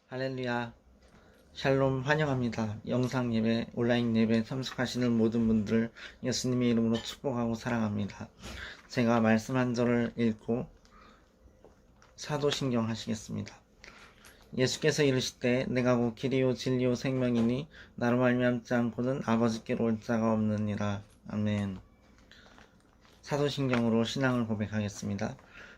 할렐루야. 샬롬 환영합니다. 영상 예배, 온라인 예배 참석하시는 모든 분들 예수님의 이름으로 축복하고 사랑합니다. 제가 말씀 한 절을 읽고 사도신경 하시겠습니다. 예수께서 이르시되 내가 곧 길이요 진리요 생명이니 나로 말미암지 않고는 아버지께로 올 자가 없느니라. 아멘. 사도신경으로 신앙을 고백하겠습니다.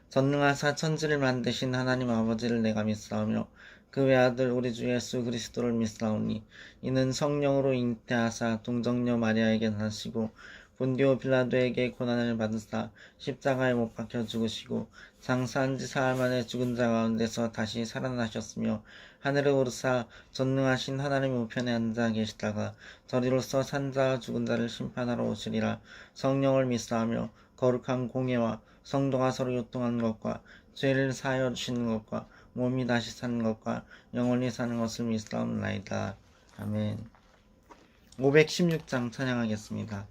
전능하사 천지를 만드신 하나님 아버지를 내가 믿사오며 그 외아들 우리 주 예수 그리스도를 믿사오니 이는 성령으로 잉태하사 동정녀 마리아에게 나시고 본디오 빌라도에게 고난을 받으사 십자가에 못 박혀 죽으시고 장사한 지 사흘 만에 죽은 자 가운데서 다시 살아나셨으며 하늘에 오르사 전능하신 하나님 우편에 앉아 계시다가 저리로서 산 자와 죽은 자를 심판하러 오시리라. 성령을 믿사하며 거룩한 공예와 성도가 서로 요통하는 것과 죄를 사하여 주시는 것과 몸이 다시 사는 것과 영원히 사는 것을 믿사옵나이다. 아멘. 516장 찬양하겠습니다.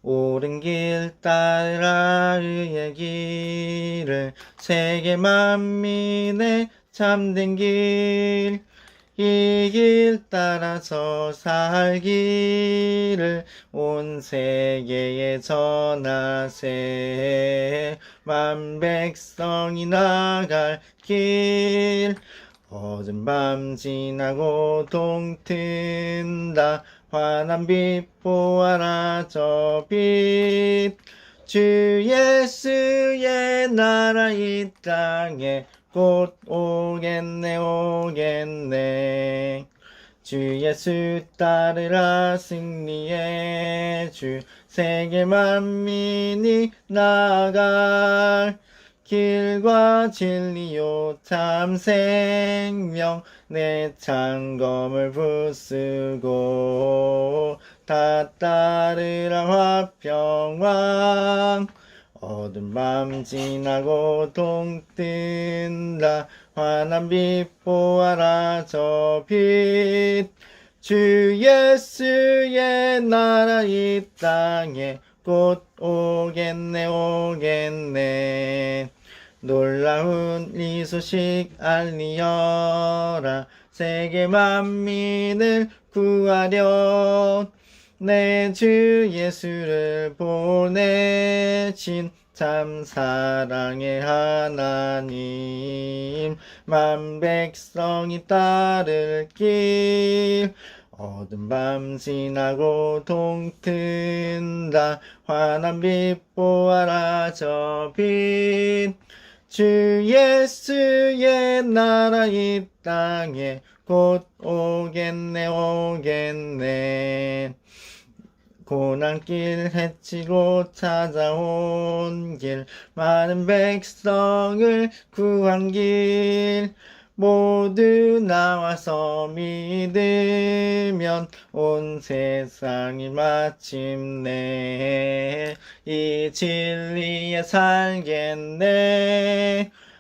옳은 길 따라 의의 길을 세계 만민의 참된 길, 이 길 따라서 살기를 온 세계에 전하세. 만 백성이 나갈 길, 어두운 밤 지나고 동튼다. 환한 빛 보아라 저 빛. 주 예수의 나라 이 땅에 곧 오겠네 오겠네. 주 예수 따르라 승리의 주. 세계 만민이 나아갈 길과 진리요 참 생명. 내 창검을 부수고 다 따르라 화평왕. 어두운 밤 지나고 동뜬다. 환한 빛 보아라 저 빛. 주 예수의 나라 이 땅에 곧 오겠네 오겠네. 놀라운 이 소식 알리어라. 세계 만민을 구하려 내 주 예수를 보내신 참 사랑의 하나님. 만 백성이 따를 길, 어두운 밤 지나고 동튼다. 환한 빛 보아라 저 빛. 주 예수의 나라 이 땅에 곧 오겠네 오겠네. 고난길 헤치고 찾아온 길, 많은 백성을 구한 길. 모두 나와서 믿으면 온 세상이 마침내 이 진리에 살겠네.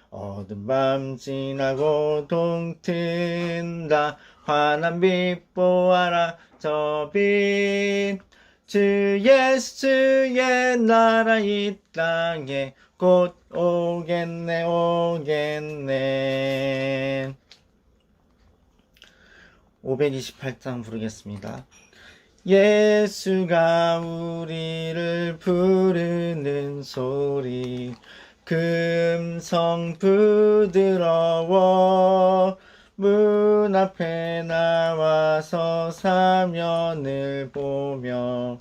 어두운 밤 지나고 동튼다. 환한 빛 보아라 저 빛. 주 예수의 나라 이 땅에 곧 오겠네 오겠네. 528장 부르겠습니다. 예수가 우리를 부르는 소리, 금성 부드러워. 문 앞에 나와서 사면을 보며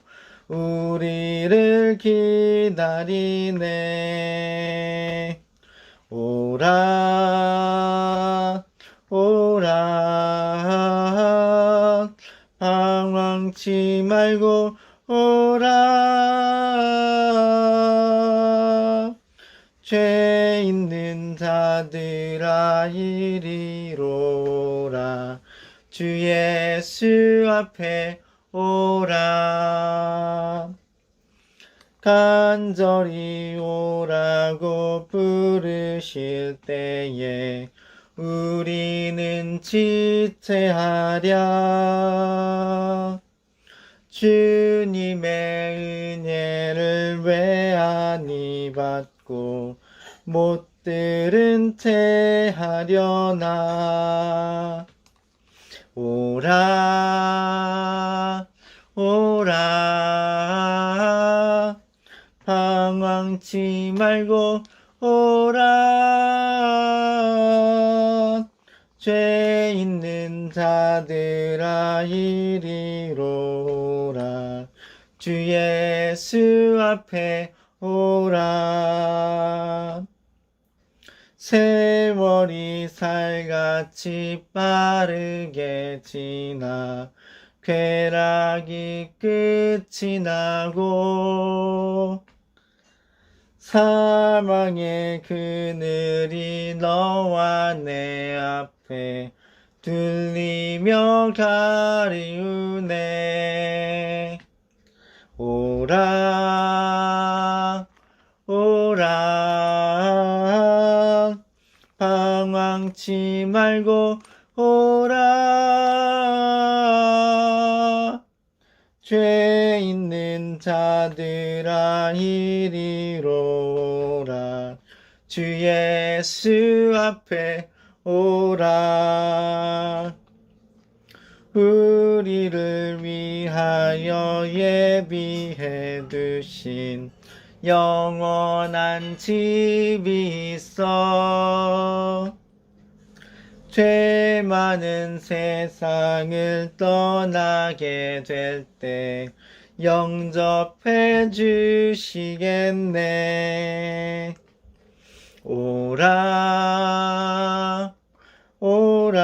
우리를 기다리네. 오라 오라 방황치 말고 오라. 죄 있는 자들아 이리로 오라. 주 예수 앞에 오라. 간절히 오라고 부르실 때에 우리는 지체하랴. 주님의 은혜를 외아니 받고 못 것들은 체하려나. 오라 오라 방황치 말고 오라. 죄 있는 자들아 이리로 오라. 주 예수 앞에 오라. 세월이 살같이 빠르게 지나 쾌락이 끝이 나고 사망의 그늘이 너와 내 앞에 둘리며 가리우네. 오라 오라 방황치 말고 오라. 죄 있는 자들아 이리로 오라. 주 예수 앞에 오라. 우리를 위하여 예비해 두신 영원한 집이 있어. 죄 많은 세상을 떠나게 될 때 영접해 주시겠네. 오라 오라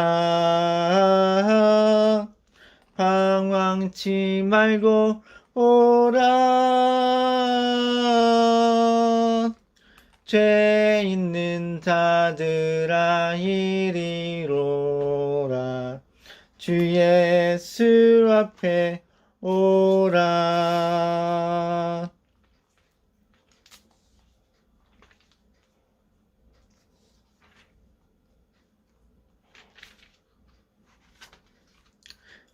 방황치 말고 오라. 죄 있는 자들아 이리로 오라. 주 예수 앞에 오라.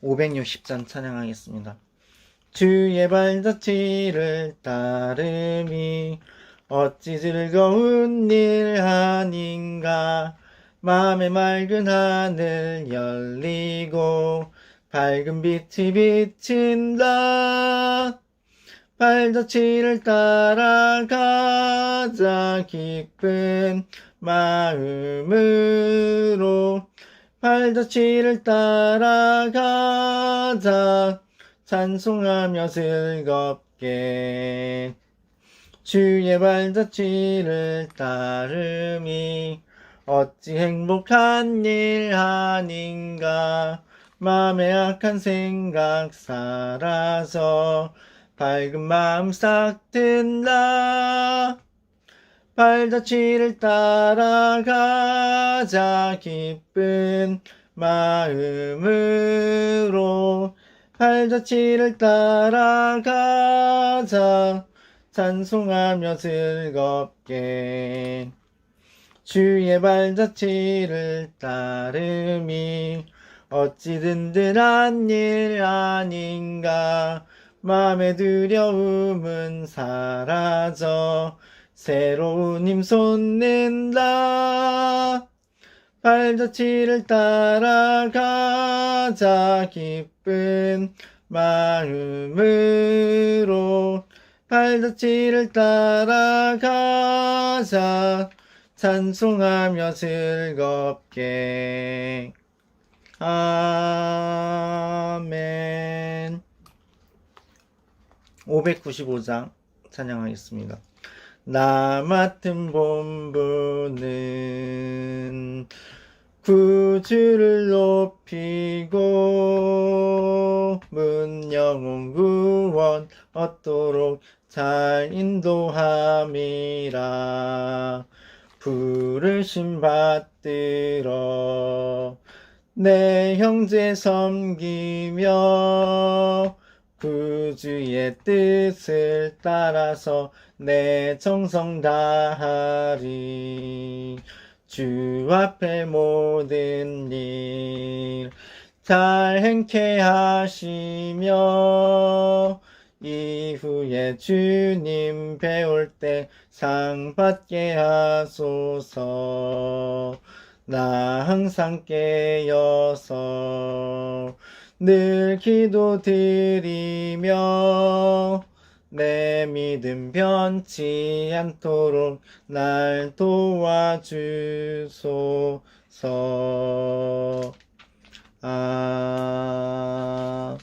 560장 찬양하겠습니다. 주의 발자취를 따름이 어찌 즐거운 일 아닌가. 맘의 맑은 하늘 열리고 밝은 빛이 비친다. 발자취를 따라가자 기쁜 마음으로. 발자취를 따라가자 찬송하며 즐겁게. 주의 발자취를 따름이 어찌 행복한 일 아닌가. 맘의 악한 생각 사라져 밝은 마음 싹 든다. 발자취를 따라가자 기쁜 마음으로. 발자취를 따라가자 찬송하며 즐겁게. 주의 발자취를 따름이 어찌 든든한 일 아닌가. 맘의 두려움은 사라져 새로운 힘 솟는다. 발자취를 따라가자 기쁜 마음으로. 발자취를 따라가자 찬송하며 즐겁게. 아멘. 595장 찬양하겠습니다. 나 맡은 본분은 구주를 높이고 문영혼 구원 얻도록 잘 인도함이라. 부르심 받들어 내 형제 섬기며 구주의 뜻을 따라서 내 정성 다하리. 주 앞에 모든 일 잘 행케 하시며 이후에 주님 배울 때 상 받게 하소서. 나 항상 깨어서 늘 기도드리며 내 믿음 변치 않도록 날 도와주소서. 아멘.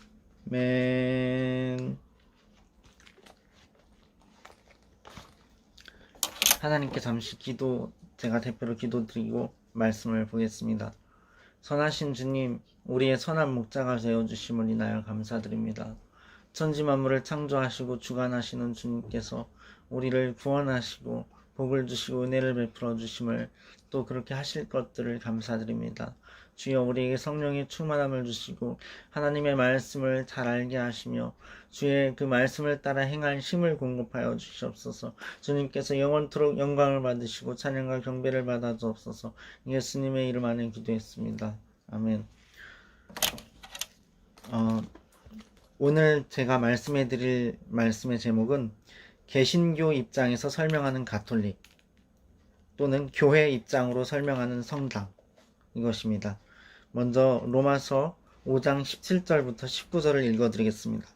하나님께 잠시 제가 대표로 기도드리고 말씀을 보겠습니다. 선하신 주님, 우리의 선한 목자가 되어주심을 인하여 감사드립니다. 천지 만물을 창조하시고 주관하시는 주님께서 우리를 구원하시고 복을 주시고 은혜를 베풀어 주심을, 또 그렇게 하실 것들을 감사드립니다. 주여, 우리에게 성령의 충만함을 주시고 하나님의 말씀을 잘 알게 하시며 주의 그 말씀을 따라 행할 힘을 공급하여 주시옵소서. 주님께서 영원토록 영광을 받으시고 찬양과 경배를 받아 주옵소서. 예수님의 이름 안에 기도했습니다. 아멘. 오늘 제가 말씀해 드릴 말씀의 제목은 개신교 입장에서 설명하는 가톨릭, 또는 교회 입장으로 설명하는 성당, 이것입니다. 먼저 로마서 5장 17절부터 19절을 읽어드리겠습니다.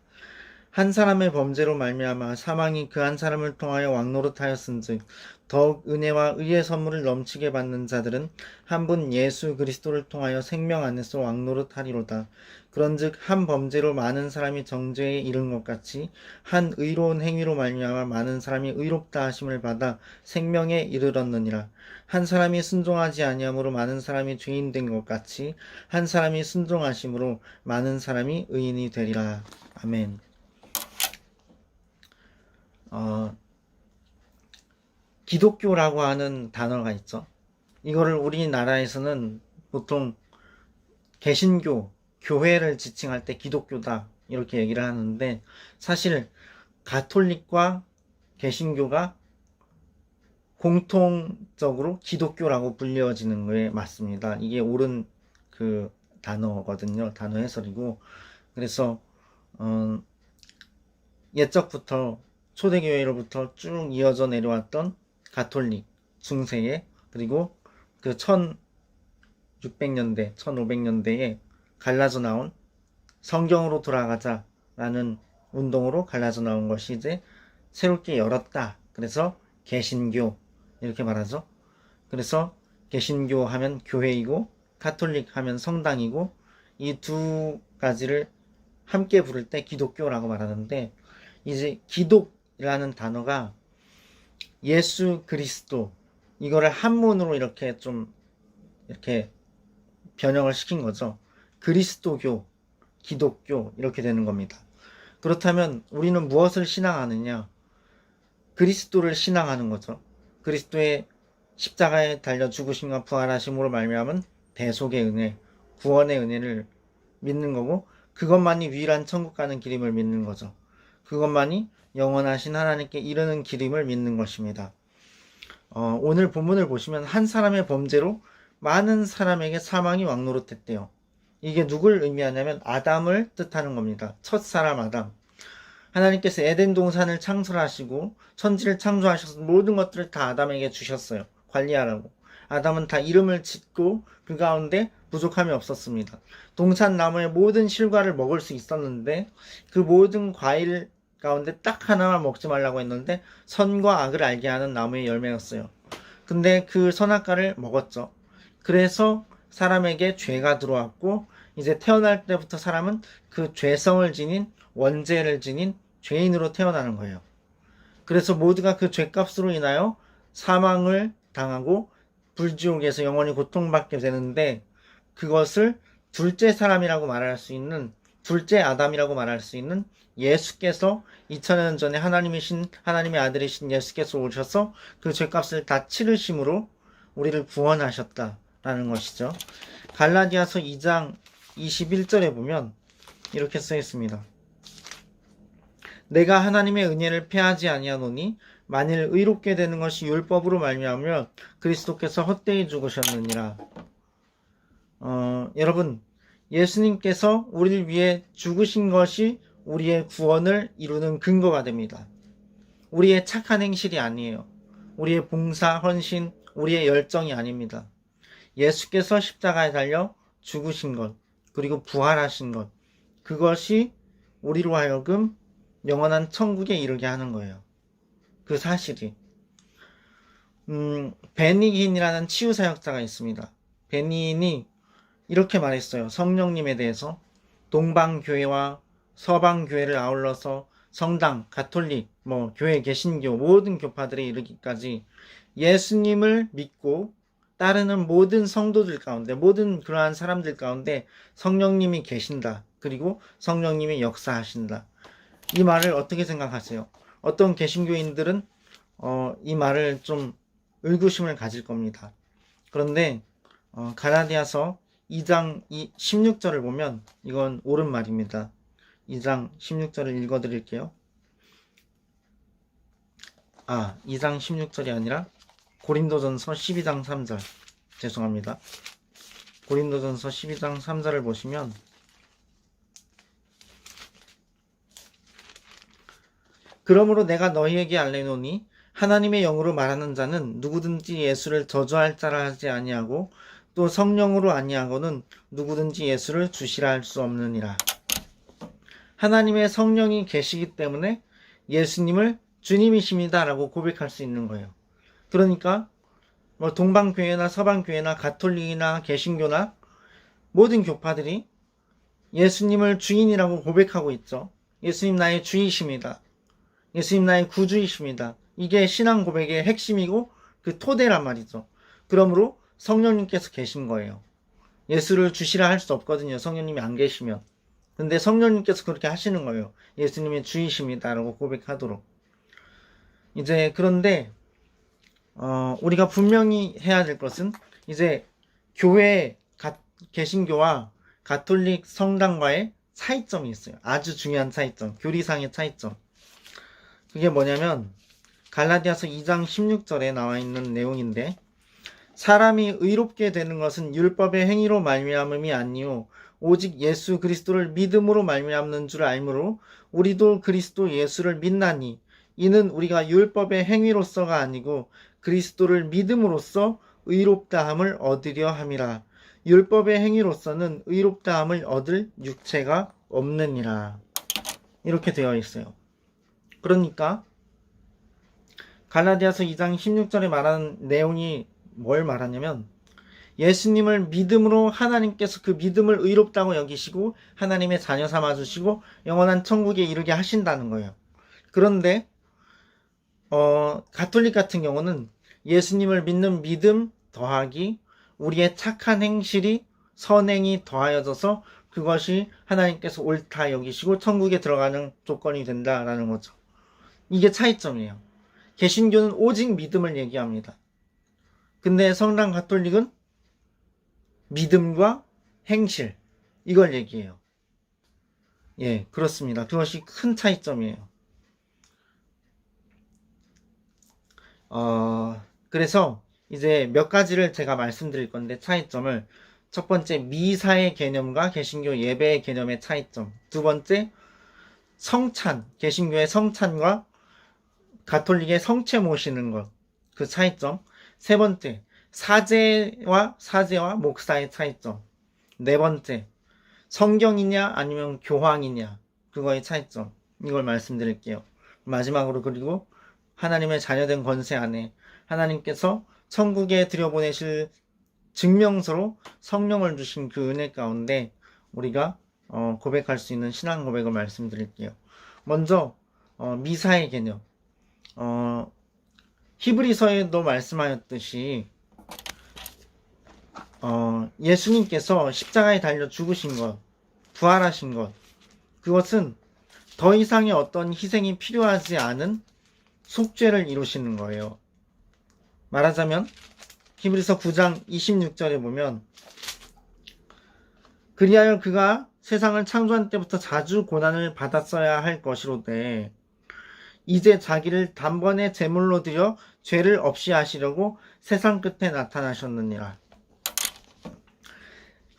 한 사람의 범죄로 말미암아 사망이 그 한 사람을 통하여 왕노릇하였은즉 더욱 은혜와 의의 선물을 넘치게 받는 자들은 한 분 예수 그리스도를 통하여 생명 안에서 왕노릇하리로다. 그런즉 한 범죄로 많은 사람이 정죄에 이른 것 같이 한 의로운 행위로 말미암아 많은 사람이 의롭다 하심을 받아 생명에 이르렀느니라. 한 사람이 순종하지 아니함으로 많은 사람이 죄인 된 것 같이 한 사람이 순종하심으로 많은 사람이 의인이 되리라. 아멘. 기독교라고 하는 단어가 있죠. 이거를 우리나라에서는 보통 개신교, 교회를 지칭할 때 기독교다 이렇게 얘기를 하는데, 사실 가톨릭과 개신교가 공통적으로 기독교라고 불려지는 거에 맞습니다. 이게 옳은 그 단어거든요. 단어 해설이고. 그래서 옛적부터 초대교회로부터 쭉 이어져 내려왔던 가톨릭 중세에, 그리고 그 1600년대, 1500년대에 갈라져 나온 성경으로 돌아가자라는 운동으로 갈라져 나온 것이 이제 새롭게 열었다. 그래서 개신교 이렇게 말하죠. 그래서 개신교 하면 교회이고 가톨릭 하면 성당이고, 이 두 가지를 함께 부를 때 기독교라고 말하는데, 이제 기독이라는 단어가 예수 그리스도, 이거를 한문으로 이렇게 좀 이렇게 변형을 시킨 거죠. 그리스도교, 기독교 이렇게 되는 겁니다. 그렇다면 우리는 무엇을 신앙하느냐? 그리스도를 신앙하는 거죠. 그리스도의 십자가에 달려 죽으심과 부활하심으로 말미암은 대속의 은혜, 구원의 은혜를 믿는 거고, 그것만이 유일한 천국 가는 길임을 믿는 거죠. 그것만이 영원하신 하나님께 이르는 길임을 믿는 것입니다. 오늘 본문을 보시면 한 사람의 범죄로 많은 사람에게 사망이 왕노릇했대요. 이게 누굴 의미하냐면 아담을 뜻하는 겁니다. 첫 사람 아담. 하나님께서 에덴 동산을 창설하시고 천지를 창조하셔서 모든 것들을 다 아담에게 주셨어요. 관리하라고. 아담은 다 이름을 짓고 그 가운데 부족함이 없었습니다. 동산 나무의 모든 실과를 먹을 수 있었는데, 그 모든 과일 가운데 딱 하나만 먹지 말라고 했는데 선과 악을 알게 하는 나무의 열매였어요. 근데 그 선악과를 먹었죠. 그래서 사람에게 죄가 들어왔고, 이제 태어날 때부터 사람은 그 죄성을 지닌, 원죄를 지닌 죄인으로 태어나는 거예요. 그래서 모두가 그 죄값으로 인하여 사망을 당하고 불지옥에서 영원히 고통받게 되는데, 그것을 둘째 사람이라고 말할 수 있는, 둘째 아담이라고 말할 수 있는 예수께서 2000년 전에 하나님의 아들이신 예수께서 오셔서 그 죄값을 다 치르심으로 우리를 구원하셨다라는 것이죠. 갈라디아서 2장 21절에 보면 이렇게 써 있습니다. 내가 하나님의 은혜를 패하지 아니하노니 만일 의롭게 되는 것이 율법으로 말미암으면 그리스도께서 헛되이 죽으셨느니라. 여러분, 예수님께서 우리를 위해 죽으신 것이 우리의 구원을 이루는 근거가 됩니다. 우리의 착한 행실이 아니에요. 우리의 봉사, 헌신, 우리의 열정이 아닙니다. 예수께서 십자가에 달려 죽으신 것, 그리고 부활하신 것, 그것이 우리로 하여금 영원한 천국에 이르게 하는 거예요. 그 사실이. 베니힌이라는 치유사역자가 있습니다. 베니힌이 이렇게 말했어요. 성령님에 대해서 동방교회와 서방교회를 아울러서 성당, 가톨릭, 교회, 개신교 모든 교파들에 이르기까지 예수님을 믿고 따르는 모든 성도들 가운데, 모든 그러한 사람들 가운데 성령님이 계신다. 그리고 성령님이 역사하신다. 이 말을 어떻게 생각하세요? 어떤 개신교인들은 이 말을 좀 의구심을 가질 겁니다. 그런데 갈라디아서 2장 16절을 보면 이건 옳은 말입니다. 2장 16절을 읽어드릴게요. 2장 16절이 아니라 고린도전서 12장 3절. 죄송합니다. 고린도전서 12장 3절을 보시면 그러므로 내가 너희에게 알레노니 하나님의 영으로 말하는 자는 누구든지 예수를 저주할 자라 하지 아니하고 또 성령으로 아니하고는 누구든지 예수를 주시라 할 수 없느니라. 하나님의 성령이 계시기 때문에 예수님을 주님이십니다 라고 고백할 수 있는 거예요. 그러니까 동방교회나 서방교회나 가톨릭이나 개신교나 모든 교파들이 예수님을 주인이라고 고백하고 있죠. 예수님 나의 주이십니다. 예수님 나의 구주이십니다. 이게 신앙 고백의 핵심이고 그 토대란 말이죠. 그러므로 성령님께서 계신 거예요. 예수를 주시라 할 수 없거든요. 성령님이 안 계시면. 근데 성령님께서 그렇게 하시는 거예요. 예수님의 주이십니다 라고 고백하도록. 이제 그런데 우리가 분명히 해야 될 것은 이제 교회, 개신교와 가톨릭 성당과의 차이점이 있어요. 아주 중요한 차이점, 교리상의 차이점. 그게 뭐냐면 갈라디아서 2장 16절에 나와 있는 내용인데 사람이 의롭게 되는 것은 율법의 행위로 말미암음이 아니요 오직 예수 그리스도를 믿음으로 말미암는 줄 알므로 우리도 그리스도 예수를 믿나니 이는 우리가 율법의 행위로서가 아니고 그리스도를 믿음으로써 의롭다함을 얻으려 함이라. 율법의 행위로서는 의롭다함을 얻을 육체가 없느니라. 이렇게 되어 있어요. 그러니까 갈라디아서 2장 16절에 말하는 내용이 뭘 말하냐면 예수님을 믿음으로 하나님께서 그 믿음을 의롭다고 여기시고 하나님의 자녀 삼아주시고 영원한 천국에 이르게 하신다는 거예요. 그런데 가톨릭 같은 경우는 예수님을 믿는 믿음 더하기 우리의 착한 행실이 선행이 더하여져서 그것이 하나님께서 옳다 여기시고 천국에 들어가는 조건이 된다라는 거죠. 이게 차이점이에요. 개신교는 오직 믿음을 얘기합니다. 근데 성당 가톨릭은 믿음과 행실 이걸 얘기해요. 예, 그렇습니다. 그것이 큰 차이점이에요. 그래서 이제 몇 가지를 제가 말씀드릴 건데 차이점을 첫 번째 미사의 개념과 개신교 예배의 개념의 차이점, 두 번째 성찬, 개신교의 성찬과 가톨릭의 성체 모시는 것, 그 차이점, 세 번째 사제와 목사의 차이점, 네 번째 성경이냐 아니면 교황이냐 그거의 차이점, 이걸 말씀드릴게요. 마지막으로 그리고 하나님의 자녀된 권세 안에 하나님께서 천국에 들여보내실 증명서로 성령을 주신 그 은혜 가운데 우리가 고백할 수 있는 신앙 고백을 말씀드릴게요. 먼저 미사의 개념, 히브리서에도 말씀하였듯이 예수님께서 십자가에 달려 죽으신 것, 부활하신 것, 그것은 더 이상의 어떤 희생이 필요하지 않은 속죄를 이루시는 거예요. 말하자면 히브리서 9장 26절에 보면 그리하여 그가 세상을 창조한 때부터 자주 고난을 받았어야 할 것이로되 이제 자기를 단번에 제물로 드려 죄를 없이 하시려고 세상 끝에 나타나셨느니라.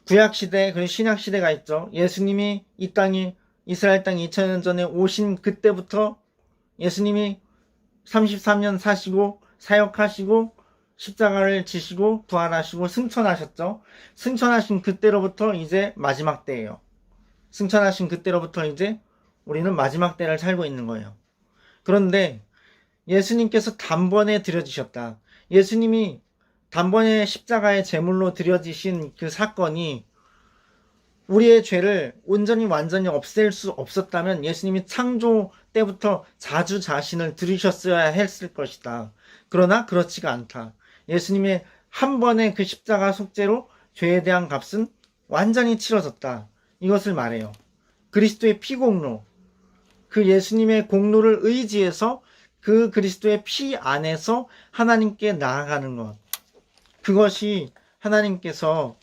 구약시대 그리고 신약시대가 있죠. 예수님이 이 땅에 이스라엘 땅 2000년 전에 오신 그때부터 예수님이 33년 사시고 사역하시고 십자가를 지시고 부활하시고 승천하셨죠. 승천하신 그때로부터 이제 마지막 때예요. 승천하신 그때로부터 이제 우리는 마지막 때를 살고 있는 거예요. 그런데 예수님께서 단번에 드려지셨다. 예수님이 단번에 십자가의 제물로 드려지신 그 사건이 우리의 죄를 온전히 완전히 없앨 수 없었다면 예수님이 창조 때부터 자주 자신을 들이셨어야 했을 것이다. 그러나 그렇지가 않다. 예수님의 한 번의 그 십자가 속죄로 죄에 대한 값은 완전히 치러졌다. 이것을 말해요. 그리스도의 피공로, 그 예수님의 공로를 의지해서 그 그리스도의 피 안에서 하나님께 나아가는 것. 그것이 하나님께서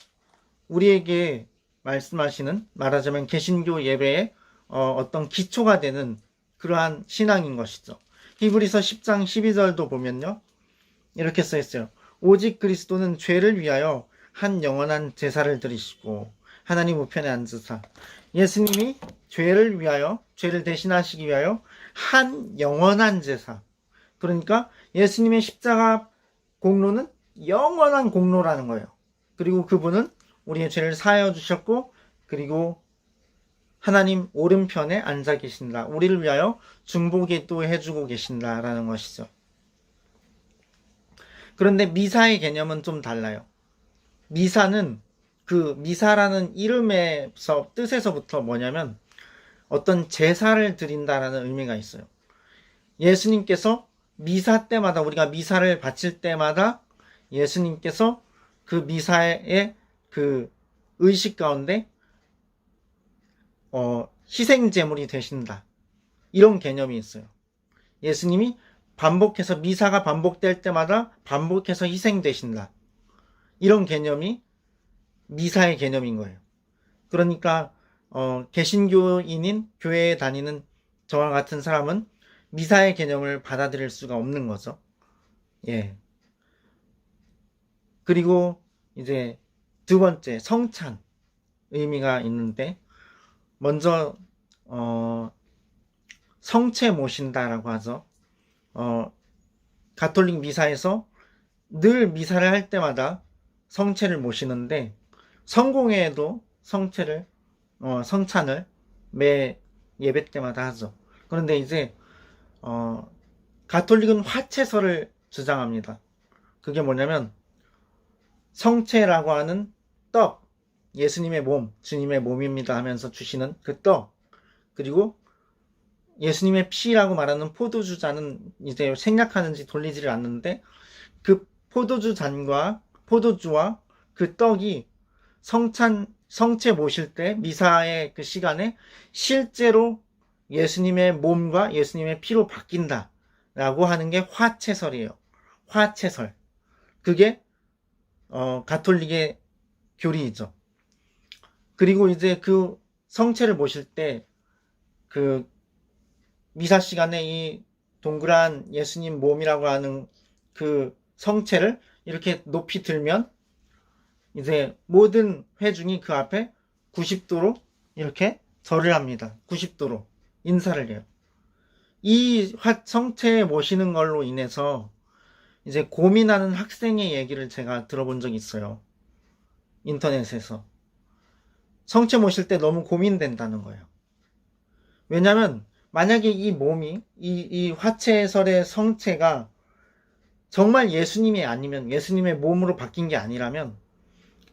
우리에게 말씀하시는, 말하자면 개신교 예배의 어떤 기초가 되는 그러한 신앙인 것이죠. 히브리서 10장 12절도 보면요, 이렇게 써 있어요. 오직 그리스도는 죄를 위하여 한 영원한 제사를 드리시고 하나님 우편에 앉으사. 예수님이 죄를 위하여, 죄를 대신하시기 위하여 한 영원한 제사. 그러니까 예수님의 십자가 공로는 영원한 공로라는 거예요. 그리고 그분은 우리의 죄를 사하여 주셨고, 그리고 하나님 오른편에 앉아 계신다. 우리를 위하여 중보기 또 해주고 계신다라는 것이죠. 그런데 미사의 개념은 좀 달라요. 미사는 그 미사라는 이름에서 뜻에서부터 뭐냐면 어떤 제사를 드린다라는 의미가 있어요. 예수님께서 미사 때마다, 우리가 미사를 바칠 때마다 예수님께서 그 미사의 그 의식 가운데 희생 제물이 되신다. 이런 개념이 있어요. 예수님이 반복해서, 미사가 반복될 때마다 반복해서 희생되신다. 이런 개념이 미사의 개념인 거예요. 그러니까 개신교인인 교회에 다니는 저와 같은 사람은 미사의 개념을 받아들일 수가 없는 거죠. 예. 그리고 이제 두 번째, 성찬 의미가 있는데, 먼저 성체 모신다라고 하죠. 가톨릭 미사에서 늘 미사를 할 때마다 성체를 모시는데, 성공회에도 성찬을 매 예배 때마다 하죠. 그런데 이제 가톨릭은 화채설을 주장합니다. 그게 뭐냐면 성체라고 하는 떡, 예수님의 몸, 주님의 몸입니다 하면서 주시는 그 떡, 그리고 예수님의 피라고 말하는 포도주 잔은 이제 생략하는지 돌리지를 않는데, 그 포도주 잔과 포도주와 그 떡이 성체 모실 때 미사의 그 시간에 실제로 예수님의 몸과 예수님의 피로 바뀐다 라고 하는 게 화채설이에요. 화채설. 그게 가톨릭의 교리이죠. 그리고 이제 그 성체를 모실 때 그 미사 시간에 이 동그란 예수님 몸이라고 하는 그 성체를 이렇게 높이 들면 이제 모든 회중이 그 앞에 90도로 이렇게 절을 합니다. 90도로 인사를 해요. 이 성체에 모시는 걸로 인해서 이제 고민하는 학생의 얘기를 제가 들어본 적이 있어요. 인터넷에서. 성체 모실 때 너무 고민된다는 거예요. 왜냐면 만약에 이 몸이, 이 화채설의 성체가 정말 예수님이 아니면, 예수님의 몸으로 바뀐 게 아니라면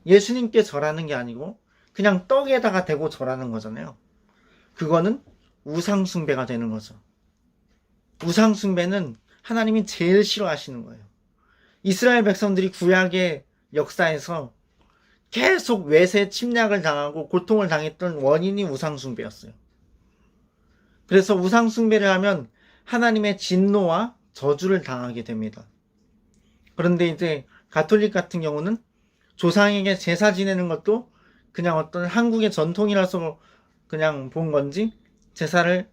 예수님께 절하는 게 아니고 그냥 떡에다가 대고 절하는 거잖아요. 그거는 우상숭배가 되는 거죠. 우상숭배는 하나님이 제일 싫어하시는 거예요. 이스라엘 백성들이 구약의 역사에서 계속 외세 침략을 당하고 고통을 당했던 원인이 우상숭배였어요. 그래서 우상숭배를 하면 하나님의 진노와 저주를 당하게 됩니다. 그런데 이제 가톨릭 같은 경우는 조상에게 제사 지내는 것도 그냥 어떤 한국의 전통이라서 그냥 본 건지 제사를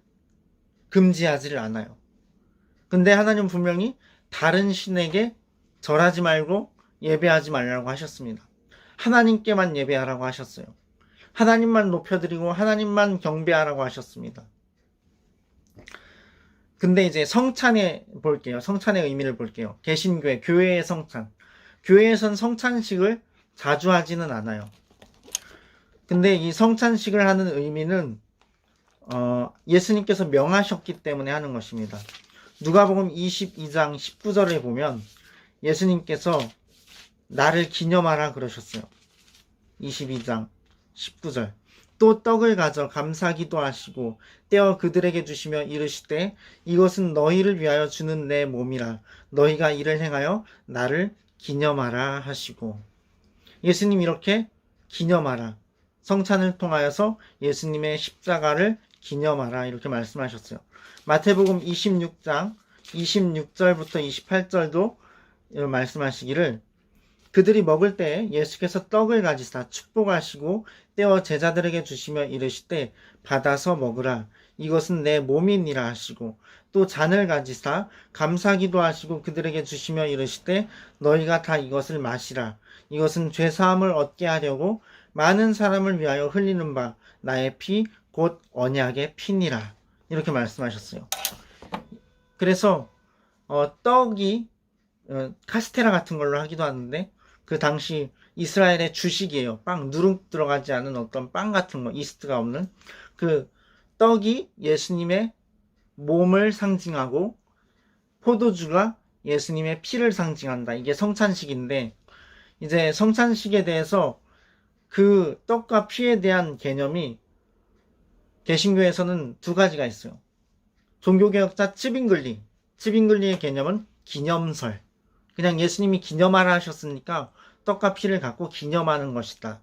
금지하지를 않아요. 근데 하나님 분명히 다른 신에게 절하지 말고 예배하지 말라고 하셨습니다. 하나님께만 예배하라고 하셨어요. 하나님만 높여드리고 하나님만 경배하라고 하셨습니다. 근데 이제 성찬에 볼게요. 성찬의 의미를 볼게요. 개신교회, 교회의 성찬. 교회에선 성찬식을 자주 하지는 않아요. 근데 이 성찬식을 하는 의미는 예수님께서 명하셨기 때문에 하는 것입니다. 누가복음 22장 19절에 보면 예수님께서 나를 기념하라 그러셨어요. 22장 19절. 또 떡을 가져 감사기도 하시고 떼어 그들에게 주시며 이르시되 이것은 너희를 위하여 주는 내 몸이라. 너희가 이를 행하여 나를 기념하라 하시고, 예수님 이렇게 기념하라. 성찬을 통하여서 예수님의 십자가를 기념하라 이렇게 말씀하셨어요. 마태복음 26장 26절부터 28절도 말씀하시기를, 그들이 먹을 때 예수께서 떡을 가지사 축복하시고 떼어 제자들에게 주시며 이르시되 받아서 먹으라. 이것은 내 몸이니라 하시고, 또 잔을 가지사 감사기도 하시고 그들에게 주시며 이르시되 너희가 다 이것을 마시라. 이것은 죄사함을 얻게 하려고 많은 사람을 위하여 흘리는 바 나의 피 곧 언약의 피니라. 이렇게 말씀하셨어요. 그래서 떡이 카스테라 같은 걸로 하기도 하는데 그 당시 이스라엘의 주식이에요. 빵, 누룩 들어가지 않은 어떤 빵 같은 거, 이스트가 없는 그 떡이 예수님의 몸을 상징하고 포도주가 예수님의 피를 상징한다. 이게 성찬식인데, 이제 성찬식에 대해서 그 떡과 피에 대한 개념이 개신교에서는 두 가지가 있어요. 종교개혁자 츠빙글리의 개념은 기념설. 그냥 예수님이 기념하라 하셨으니까 떡과 피를 갖고 기념하는 것이다.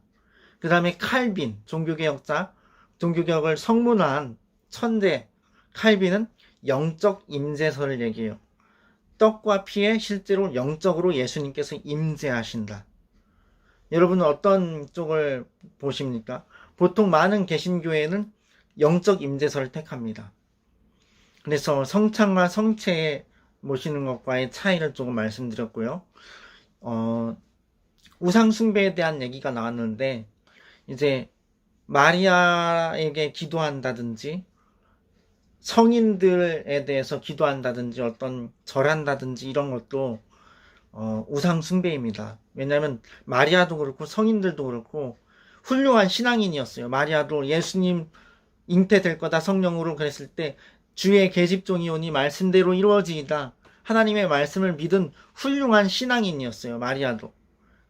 그 다음에 칼빈, 종교개혁을 성문화한 천재 칼빈은 영적 임재설을 얘기해요. 떡과 피에 실제로 영적으로 예수님께서 임재하신다. 여러분은 어떤 쪽을 보십니까? 보통 많은 개신교회는 영적 임재설을 택합니다. 그래서 성찬과 성체에 모시는 것과의 차이를 조금 말씀드렸고요. 우상숭배에 대한 얘기가 나왔는데, 이제 마리아에게 기도한다든지 성인들에 대해서 기도한다든지 어떤 절한다든지 이런 것도 우상숭배입니다. 왜냐하면 마리아도 그렇고 성인들도 그렇고 훌륭한 신앙인이었어요. 마리아도 예수님 잉태될 거다 성령으로 그랬을 때 주의 계집종이 오니 말씀대로 이루어지이다. 하나님의 말씀을 믿은 훌륭한 신앙인이었어요. 마리아도.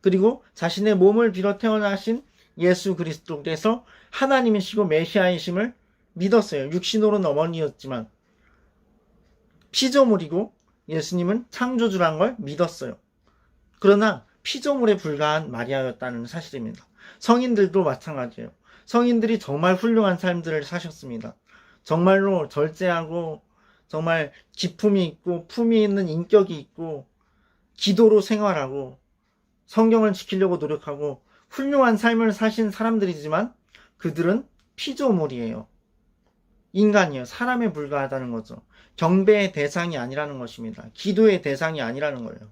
그리고 자신의 몸을 빌어 태어나신 예수 그리스도께서 하나님이시고 메시아이심을 믿었어요. 육신으로는 어머니였지만 피조물이고 예수님은 창조주란 걸 믿었어요. 그러나 피조물에 불과한 마리아였다는 사실입니다. 성인들도 마찬가지예요. 성인들이 정말 훌륭한 삶들을 사셨습니다. 정말로 절제하고 정말 기품이 있고 품이 있는 인격이 있고 기도로 생활하고 성경을 지키려고 노력하고 훌륭한 삶을 사신 사람들이지만 그들은 피조물이에요. 인간이에요. 사람에 불과하다는 거죠. 경배의 대상이 아니라는 것입니다. 기도의 대상이 아니라는 거예요.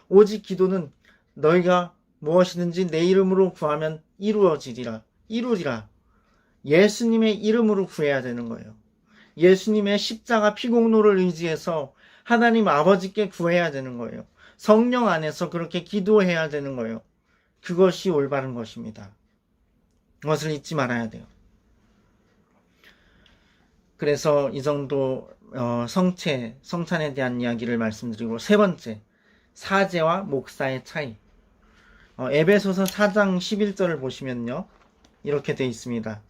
오직 기도는 너희가 무엇이든지 내 이름으로 구하면 이루리라. 예수님의 이름으로 구해야 되는 거예요. 예수님의 십자가 피공로를 의지해서 하나님 아버지께 구해야 되는 거예요. 성령 안에서 그렇게 기도해야 되는 거예요. 그것이 올바른 것입니다. 그것을 잊지 말아야 돼요. 그래서 이 정도 성찬에 대한 이야기를 말씀드리고, 세 번째, 사제와 목사의 차이. 에베소서 4장 11절을 보시면요, 이렇게 되어 있습니다.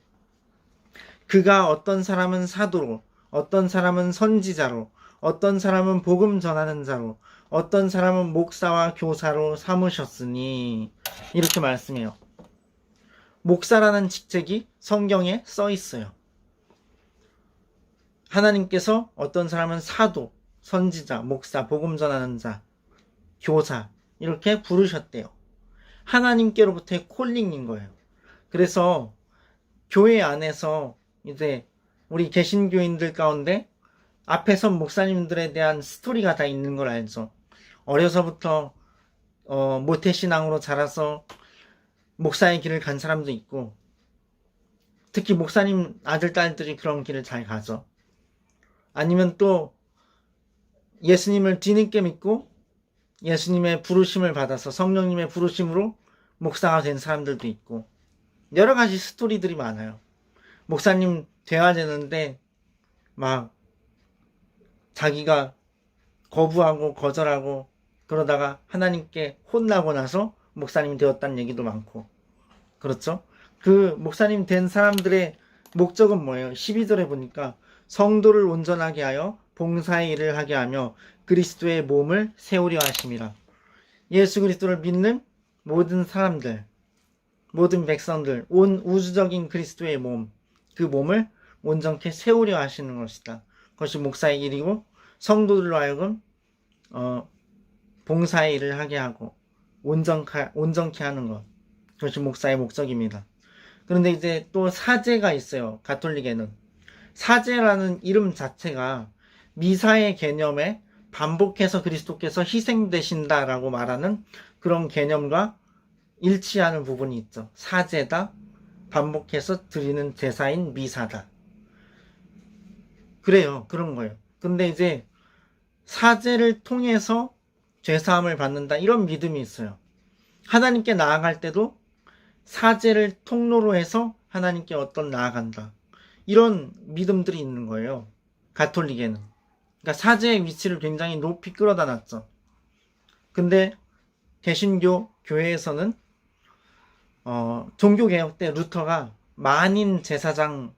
그가 어떤 사람은 사도로, 어떤 사람은 선지자로, 어떤 사람은 복음 전하는 자로, 어떤 사람은 목사와 교사로 삼으셨으니, 이렇게 말씀해요. 목사라는 직책이 성경에 써 있어요. 하나님께서 어떤 사람은 사도, 선지자, 목사, 복음 전하는 자, 교사 이렇게 부르셨대요. 하나님께로부터의 콜링인 거예요. 그래서 교회 안에서 이제 우리 개신교인들 가운데 앞에 선 목사님들에 대한 스토리가 다 있는 걸 알죠. 어려서부터 모태신앙으로 자라서 목사의 길을 간 사람도 있고, 특히 목사님 아들, 딸들이 그런 길을 잘 가죠. 아니면 또 예수님을 뒤늦게 믿고 예수님의 부르심을 받아서 성령님의 부르심으로 목사가 된 사람들도 있고 여러 가지 스토리들이 많아요. 목사님 돼야 되는데 막 자기가 거부하고 거절하고 그러다가 하나님께 혼나고 나서 목사님이 되었다는 얘기도 많고 그렇죠? 그 목사님 된 사람들의 목적은 뭐예요? 12절에 보니까 성도를 온전하게 하여 봉사의 일을 하게 하며 그리스도의 몸을 세우려 하심이라. 예수 그리스도를 믿는 모든 사람들, 모든 백성들, 온 우주적인 그리스도의 몸, 그 몸을 온전케 세우려 하시는 것이다. 그것이 목사의 일이고 성도들로 하여금 봉사의 일을 하게 하고 온전케 하는 것. 그것이 목사의 목적입니다. 그런데 이제 또 사제가 있어요. 가톨릭에는. 사제라는 이름 자체가 미사의 개념에 반복해서 그리스도께서 희생되신다라고 말하는 그런 개념과 일치하는 부분이 있죠. 사제다, 반복해서 드리는 제사인 미사다. 그래요. 그런 거예요. 근데 이제 사제를 통해서 죄사함을 받는다 이런 믿음이 있어요. 하나님께 나아갈 때도 사제를 통로로 해서 하나님께 나아간다. 이런 믿음들이 있는 거예요. 가톨릭에는. 그러니까 사제의 위치를 굉장히 높이 끌어다 놨죠. 근데 개신교 교회에서는 종교개혁 때 루터가 만인 제사장을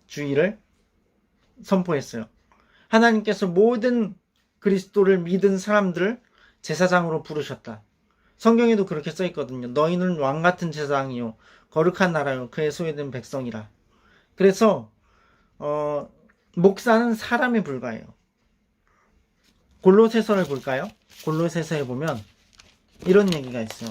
주의를 선포했어요. 하나님께서 모든 그리스도를 믿은 사람들을 제사장으로 부르셨다. 성경에도 그렇게 써 있거든요. 너희는 왕 같은 제사장이요 거룩한 나라요 그의 소유된 백성이라. 그래서 목사는 사람에 불과해요. 골로새서를 볼까요? 골로새서에 보면 이런 얘기가 있어요.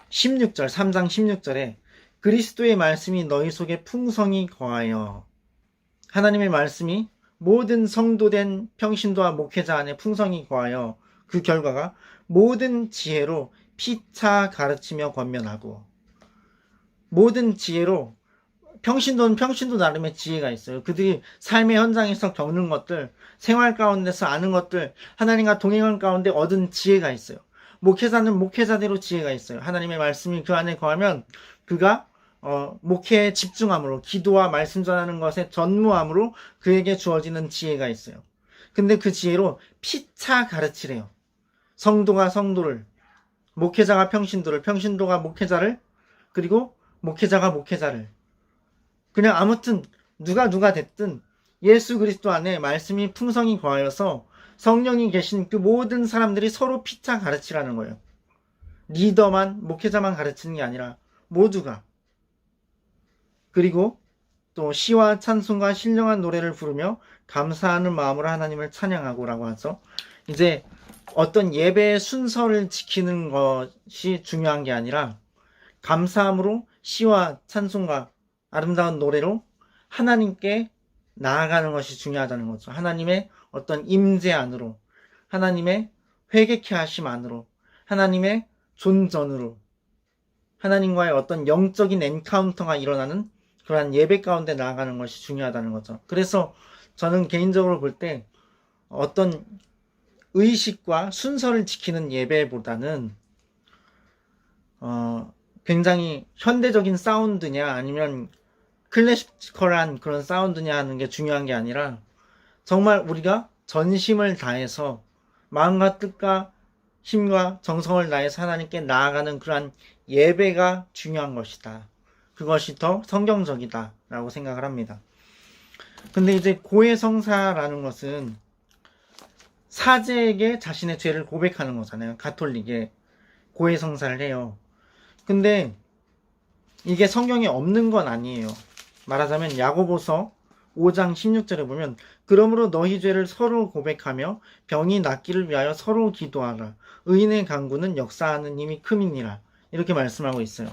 16절, 3장 16절에 그리스도의 말씀이 너희 속에 풍성히 거하여. 하나님의 말씀이 모든 성도된 평신도와 목회자 안에 풍성히 거하여 그 결과가 모든 지혜로 피차 가르치며 권면하고. 모든 지혜로, 평신도는 평신도 나름의 지혜가 있어요. 그들이 삶의 현장에서 겪는 것들, 생활 가운데서 아는 것들, 하나님과 동행하는 가운데 얻은 지혜가 있어요. 목회자는 목회자대로 지혜가 있어요. 하나님의 말씀이 그 안에 거하면 그가 목회에 집중함으로, 기도와 말씀 전하는 것에 전무함으로 그에게 주어지는 지혜가 있어요. 근데 그 지혜로 피차 가르치래요. 성도가 성도를, 목회자가 평신도를, 평신도가 목회자를, 그리고 목회자가 목회자를. 그냥 아무튼 누가 됐든 예수 그리스도 안에 말씀이 풍성히 거하여서 성령이 계신 그 모든 사람들이 서로 피차 가르치라는 거예요. 리더만, 목회자만 가르치는 게 아니라 모두가. 그리고 또 시와 찬송과 신령한 노래를 부르며 감사하는 마음으로 하나님을 찬양하고 라고 하죠. 이제 어떤 예배의 순서를 지키는 것이 중요한 게 아니라 감사함으로 시와 찬송과 아름다운 노래로 하나님께 나아가는 것이 중요하다는 거죠. 하나님의 어떤 임재 안으로, 하나님의 회개케 하심 안으로, 하나님의 존전으로, 하나님과의 어떤 영적인 엔카운터가 일어나는 그러한 예배 가운데 나아가는 것이 중요하다는 거죠. 그래서 저는 개인적으로 볼 때 어떤 의식과 순서를 지키는 예배보다는 굉장히 현대적인 사운드냐 아니면 클래시컬한 그런 사운드냐 하는 게 중요한 게 아니라 정말 우리가 전심을 다해서 마음과 뜻과 힘과 정성을 다해서 하나님께 나아가는 그러한 예배가 중요한 것이다. 그것이 더 성경적이다 라고 생각을 합니다. 근데 이제 고해성사라는 것은 사제에게 자신의 죄를 고백하는 거잖아요. 가톨릭에 고해성사를 해요. 근데 이게 성경에 없는 건 아니에요. 말하자면 야고보서 5장 16절에 보면 그러므로 너희 죄를 서로 고백하며 병이 낫기를 위하여 서로 기도하라. 의인의 간구는 역사하는 힘이 큼이니라. 이렇게 말씀하고 있어요.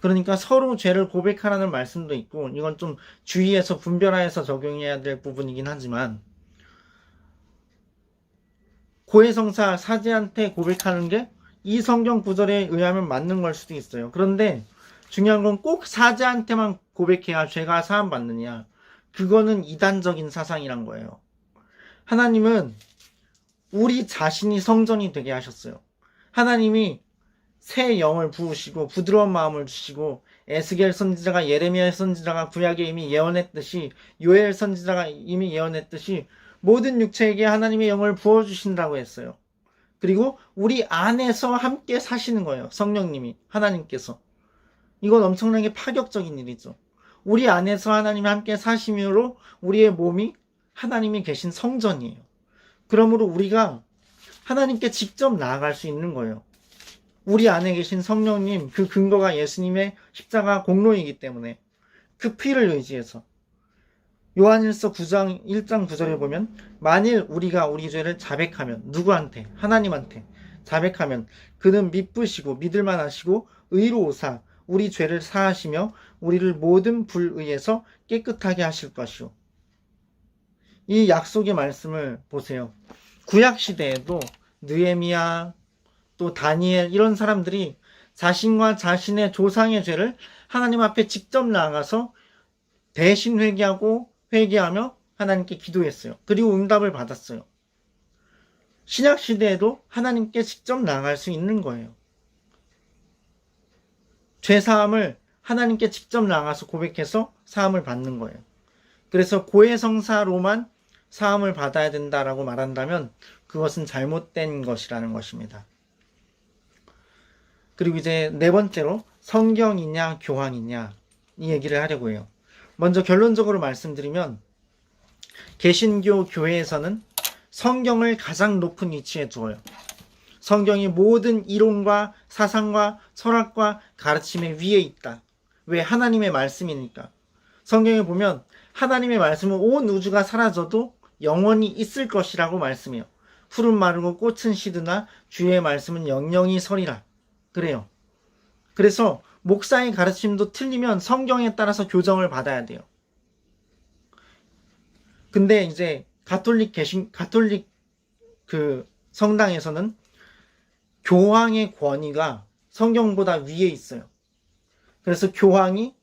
그러니까 서로 죄를 고백하라는 말씀도 있고 이건 좀 주의해서 분별하여서 적용해야 될 부분이긴 하지만 고해성사 사제한테 고백하는 게 이 성경 구절에 의하면 맞는 걸 수도 있어요. 그런데 중요한 건 꼭 사자한테만 고백해야 죄가 사함받느냐. 그거는 이단적인 사상이란 거예요. 하나님은 우리 자신이 성전이 되게 하셨어요. 하나님이 새 영을 부으시고 부드러운 마음을 주시고 에스겔 선지자가 예레미야 선지자가 구약에 이미 예언했듯이 요엘 선지자가 이미 예언했듯이 모든 육체에게 하나님의 영을 부어주신다고 했어요. 그리고 우리 안에서 함께 사시는 거예요. 성령님이 하나님께서. 이건 엄청나게 파격적인 일이죠. 우리 안에서 하나님이 함께 사심으로 우리의 몸이 하나님이 계신 성전이에요. 그러므로 우리가 하나님께 직접 나아갈 수 있는 거예요. 우리 안에 계신 성령님, 그 근거가 예수님의 십자가 공로이기 때문에 그 피를 의지해서 요한일서 9장 1장 9절에 보면 만일 우리가 우리 죄를 자백하면 누구한테? 하나님한테 자백하면 그는 미쁘시고 믿을만 하시고 의로우사 우리 죄를 사하시며 우리를 모든 불의에서 깨끗하게 하실 것이요. 이 약속의 말씀을 보세요. 구약 시대에도 느헤미야 또 다니엘 이런 사람들이 자신과 자신의 조상의 죄를 하나님 앞에 직접 나아가서 대신 회개하며 하나님께 기도했어요. 그리고 응답을 받았어요. 신약 시대에도 하나님께 직접 나아갈 수 있는 거예요. 죄사함을 하나님께 직접 나가서 고백해서 사함을 받는 거예요. 그래서 고해성사로만 사함을 받아야 된다라고 말한다면 그것은 잘못된 것이라는 것입니다. 그리고 이제 네 번째로 성경이냐 교황이냐 이 얘기를 하려고 해요. 먼저 결론적으로 말씀드리면 개신교 교회에서는 성경을 가장 높은 위치에 두어요. 성경이 모든 이론과 사상과 철학과 가르침의 위에 있다. 왜? 하나님의 말씀이니까. 성경에 보면 하나님의 말씀은 온 우주가 사라져도 영원히 있을 것이라고 말씀해요. 풀은 마르고 꽃은 시드나 주의 말씀은 영영이 서리라. 그래요. 그래서 목사의 가르침도 틀리면 성경에 따라서 교정을 받아야 돼요. 근데 이제 가톨릭 그 성당에서는 교황의 권위가 성경보다 위에 있어요. 그래서 교황이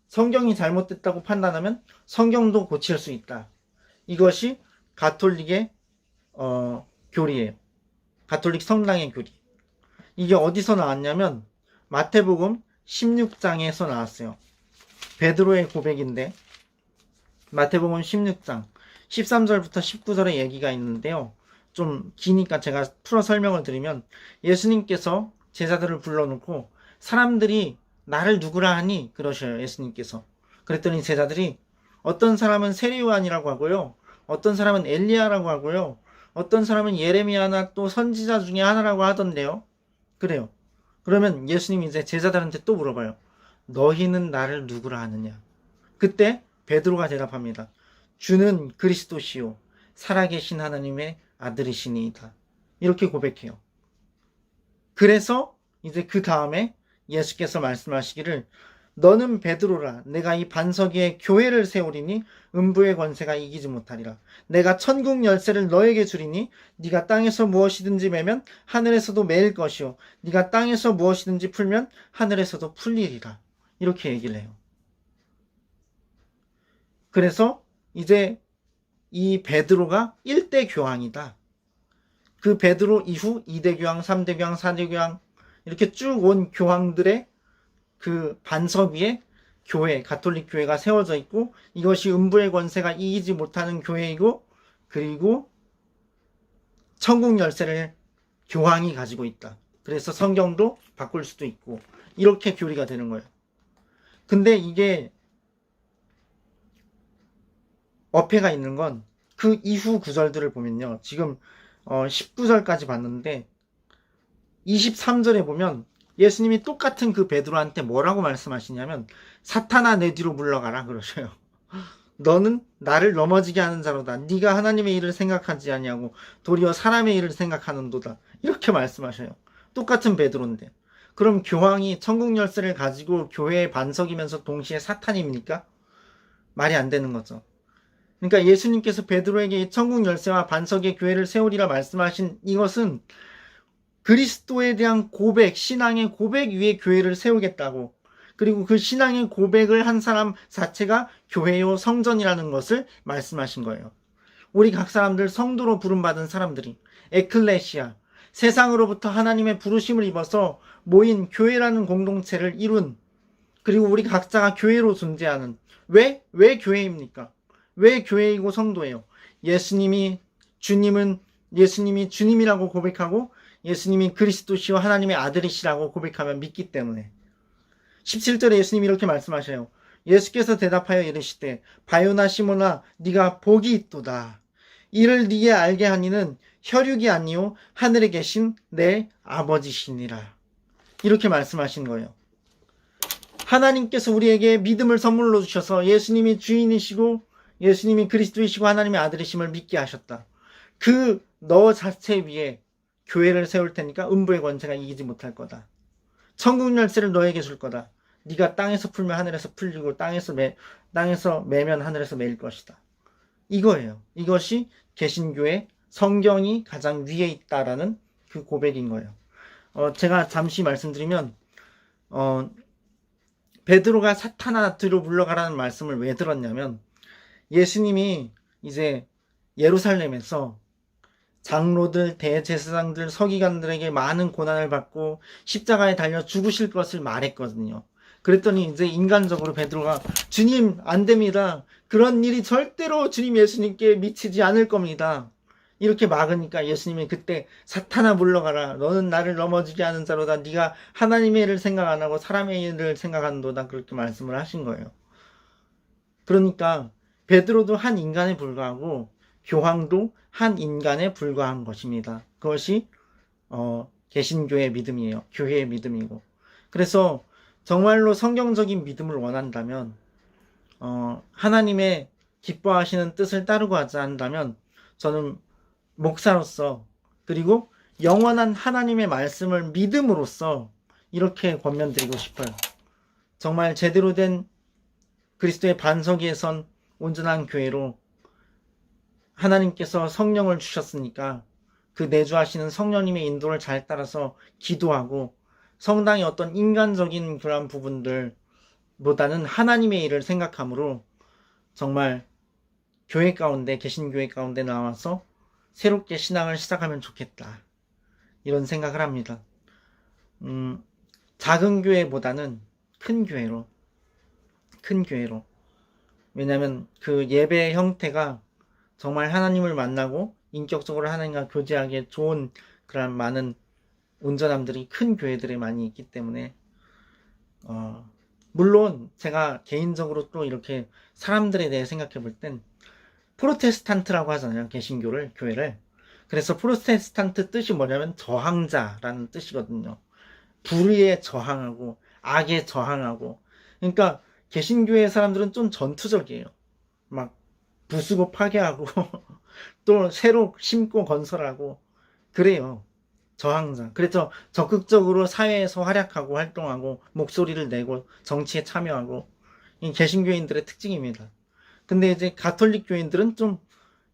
성경이 잘못됐다고 판단하면 성경도 고칠 수 있다. 이것이 가톨릭의 교리예요. 가톨릭 성당의 교리. 이게 어디서 나왔냐면 마태복음 16장에서 나왔어요. 베드로의 고백인데 마태복음 16장 13절부터 19절의 얘기가 있는데요. 좀 기니까 제가 풀어 설명을 드리면 예수님께서 제자들을 불러놓고 사람들이 나를 누구라 하니? 그러셔요. 예수님께서. 그랬더니 제자들이 어떤 사람은 세리요한이라고 하고요. 어떤 사람은 엘리야라고 하고요. 어떤 사람은 예레미야나 또 선지자 중에 하나라고 하던데요. 그래요. 그러면 예수님이 이제 제자들한테 또 물어봐요. 너희는 나를 누구라 하느냐? 그때 베드로가 대답합니다. 주는 그리스도시요 살아계신 하나님의 아들이시니이다. 이렇게 고백해요. 그래서 이제 그 다음에 예수께서 말씀하시기를 너는 베드로라 내가 이 반석 위에 교회를 세우리니 음부의 권세가 이기지 못하리라. 내가 천국 열쇠를 너에게 주리니 네가 땅에서 무엇이든지 매면 하늘에서도 매일 것이요 네가 땅에서 무엇이든지 풀면 하늘에서도 풀리리라. 이렇게 얘기를 해요. 그래서 이제 이 베드로가 1대 교황이다. 그 베드로 이후 2대 교황, 3대 교황, 4대 교황 이렇게 쭉 온 교황들의 그 반석 위에 교회, 가톨릭 교회가 세워져 있고 이것이 음부의 권세가 이기지 못하는 교회이고 그리고 천국 열쇠를 교황이 가지고 있다. 그래서 성경도 바꿀 수도 있고 이렇게 교리가 되는 거예요. 근데 이게 어폐가 있는 건 그 이후 구절들을 보면요. 지금 19절까지 봤는데 23절에 보면 예수님이 똑같은 그 베드로한테 뭐라고 말씀하시냐면 사탄아 내 뒤로 물러가라 그러셔요. 너는 나를 넘어지게 하는 자로다. 네가 하나님의 일을 생각하지 아니하고 도리어 사람의 일을 생각하는도다. 이렇게 말씀하셔요. 똑같은 베드로인데. 그럼 교황이 천국 열쇠를 가지고 교회의 반석이면서 동시에 사탄입니까? 말이 안 되는 거죠. 그러니까 예수님께서 베드로에게 천국 열쇠와 반석의 교회를 세우리라 말씀하신 이것은 그리스도에 대한 고백, 신앙의 고백 위에 교회를 세우겠다고, 그리고 그 신앙의 고백을 한 사람 자체가 교회요 성전이라는 것을 말씀하신 거예요. 우리 각 사람들 성도로 부름받은 사람들이 에클레시아, 세상으로부터 하나님의 부르심을 입어서 모인 교회라는 공동체를 이룬, 그리고 우리 각자가 교회로 존재하는, 왜 교회입니까? 왜 교회이고 성도예요? 예수님이 주님이라고 고백하고 예수님이 그리스도시요 하나님의 아들이시라고 고백하면 믿기 때문에. 17절에 예수님이 이렇게 말씀하셔요. 예수께서 대답하여 이르시되 바요나 시몬아 네가 복이 있도다. 이를 네게 알게 하니는 혈육이 아니요 하늘에 계신 내 아버지시니라. 이렇게 말씀하신 거예요. 하나님께서 우리에게 믿음을 선물로 주셔서 예수님이 주인이시고 예수님이 그리스도이시고 하나님의 아들이심을 믿게 하셨다. 그 너 자체 위에 교회를 세울 테니까 음부의 권세가 이기지 못할 거다. 천국 열쇠를 너에게 줄 거다. 네가 땅에서 풀면 하늘에서 풀리고 땅에서 매면 하늘에서 매일 것이다. 이거예요. 이것이 개신교의 성경이 가장 위에 있다라는 그 고백인 거예요. 제가 잠시 말씀드리면 베드로가 사탄아 뒤로 물러가라는 말씀을 왜 들었냐면, 예수님이 이제 예루살렘에서 장로들, 대제사장들, 서기관들에게 많은 고난을 받고 십자가에 달려 죽으실 것을 말했거든요. 그랬더니 이제 인간적으로 베드로가 주님 안 됩니다. 그런 일이 절대로 주님 예수님께 미치지 않을 겁니다. 이렇게 막으니까 예수님이 그때 사탄아 물러가라. 너는 나를 넘어지게 하는 자로다. 네가 하나님의 일을 생각 안 하고 사람의 일을 생각하는도다. 그렇게 말씀을 하신 거예요. 그러니까 베드로도 한 인간에 불과하고 교황도 한 인간에 불과한 것입니다. 그것이 개신교의 믿음이에요. 교회의 믿음이고. 그래서 정말로 성경적인 믿음을 원한다면, 하나님의 기뻐하시는 뜻을 따르고 하자 한다면, 저는 목사로서, 그리고 영원한 하나님의 말씀을 믿음으로써 이렇게 권면드리고 싶어요. 정말 제대로 된 그리스도의 반석 위에 선 온전한 교회로 하나님께서 성령을 주셨으니까 그 내주하시는 성령님의 인도를 잘 따라서 기도하고, 성당의 어떤 인간적인 그런 부분들보다는 하나님의 일을 생각함으로 정말 교회 가운데, 개신교회 가운데 나와서 새롭게 신앙을 시작하면 좋겠다, 이런 생각을 합니다. 작은 교회보다는 큰 교회로, 왜냐하면 그 예배의 형태가 정말 하나님을 만나고 인격적으로 하나님과 교제하기에 좋은 그런 많은 온전함들이 큰 교회들에 많이 있기 때문에, 물론 제가 개인적으로 또 이렇게 사람들에 대해 생각해 볼 땐 프로테스탄트라고 하잖아요. 개신교를, 교회를. 그래서 프로테스탄트 뜻이 뭐냐면 저항자라는 뜻이거든요. 불의에 저항하고 악에 저항하고. 그러니까 개신교회 사람들은 좀 전투적이에요. 막 부수고 파괴하고 또 새로 심고 건설하고 그래요. 저항자. 그래서 적극적으로 사회에서 활약하고 활동하고 목소리를 내고 정치에 참여하고, 이 개신교인들의 특징입니다. 근데 이제 가톨릭 교인들은 좀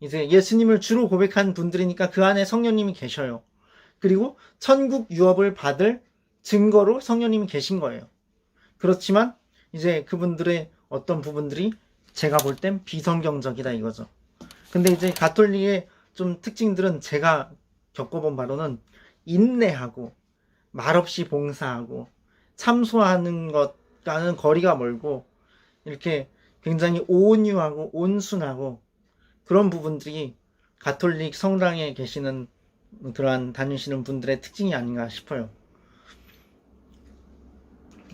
이제 예수님을 주로 고백한 분들이니까 그 안에 성령님이 계셔요. 그리고 천국 유업을 받을 증거로 성령님이 계신 거예요. 그렇지만 이제 그분들의 어떤 부분들이 제가 볼 땐 비성경적이다 이거죠. 근데 이제 가톨릭의 좀 특징들은 제가 겪어본 바로는 인내하고 말없이 봉사하고 참소하는 것과는 거리가 멀고, 이렇게 굉장히 온유하고 온순하고 그런 부분들이 가톨릭 성당에 계시는 그러한 다니시는 분들의 특징이 아닌가 싶어요.